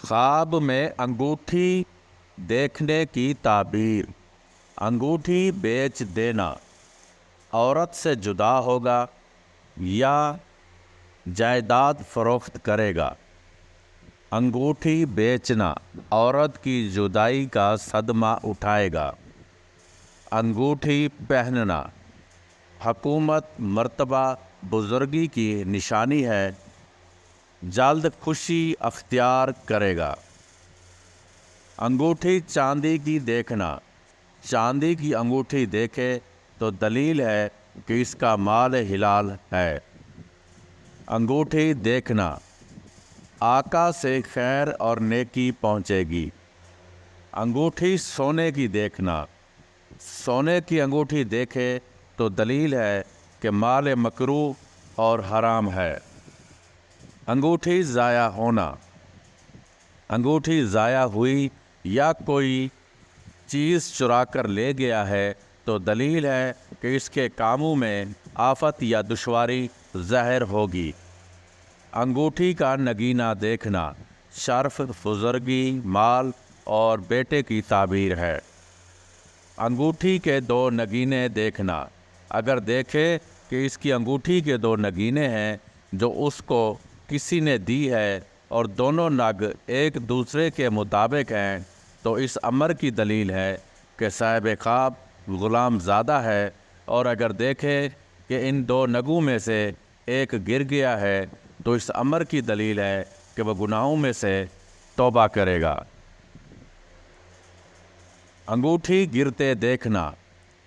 خواب میں انگوٹھی دیکھنے کی تعبیر۔ انگوٹھی بیچ دینا، عورت سے جدا ہوگا یا جائیداد فروخت کرے گا۔ انگوٹھی بیچنا، عورت کی جدائی کا صدمہ اٹھائے گا۔ انگوٹھی پہننا، حکومت مرتبہ بزرگی کی نشانی ہے، جلد خوشی اختیار کرے گا۔ انگوٹھی چاندی کی دیکھنا، چاندی کی انگوٹھی دیکھے تو دلیل ہے کہ اس کا مال حلال ہے۔ انگوٹھی دیکھنا، آقا سے خیر اور نیکی پہنچے گی۔ انگوٹھی سونے کی دیکھنا، سونے کی انگوٹھی دیکھے تو دلیل ہے کہ مال مکروہ اور حرام ہے۔ انگوٹھی ضائع ہونا، انگوٹھی ضائع ہوئی یا کوئی چیز چرا کر لے گیا ہے تو دلیل ہے کہ اس کے کاموں میں آفت یا دشواری ظاہر ہوگی۔ انگوٹھی کا نگینہ دیکھنا، شرف، بزرگی، مال اور بیٹے کی تعبیر ہے۔ انگوٹھی کے دو نگینے دیکھنا، اگر دیکھے کہ اس کی انگوٹھی کے دو نگینے ہیں جو اس کو کسی نے دی ہے اور دونوں نگ ایک دوسرے کے مطابق ہیں تو اس امر کی دلیل ہے کہ صاحب خواب غلام زادہ ہے، اور اگر دیکھے کہ ان دو نگوں میں سے ایک گر گیا ہے تو اس امر کی دلیل ہے کہ وہ گناہوں میں سے توبہ کرے گا۔ انگوٹھی گرتے دیکھنا،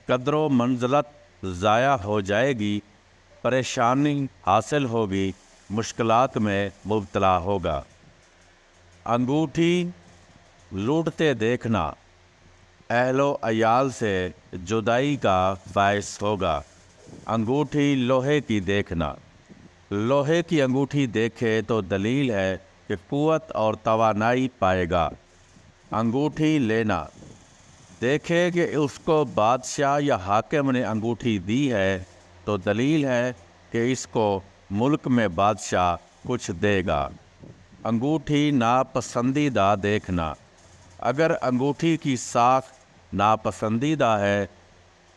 قدر و منزلت ضائع ہو جائے گی، پریشانی حاصل ہوگی، مشکلات میں مبتلا ہوگا۔ انگوٹھی لوٹتے دیکھنا، اہل و عیال سے جدائی کا باعث ہوگا۔ انگوٹھی لوہے کی دیکھنا، لوہے کی انگوٹھی دیکھے تو دلیل ہے کہ قوت اور توانائی پائے گا۔ انگوٹھی لینا، دیکھے کہ اس کو بادشاہ یا حاکم نے انگوٹھی دی ہے تو دلیل ہے کہ اس کو ملک میں بادشاہ کچھ دے گا۔ انگوٹھی ناپسندیدہ دیکھنا، اگر انگوٹھی کی ساکھ ناپسندیدہ ہے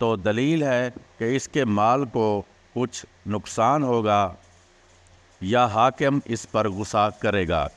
تو دلیل ہے کہ اس کے مال کو کچھ نقصان ہوگا یا حاکم اس پر غصہ کرے گا۔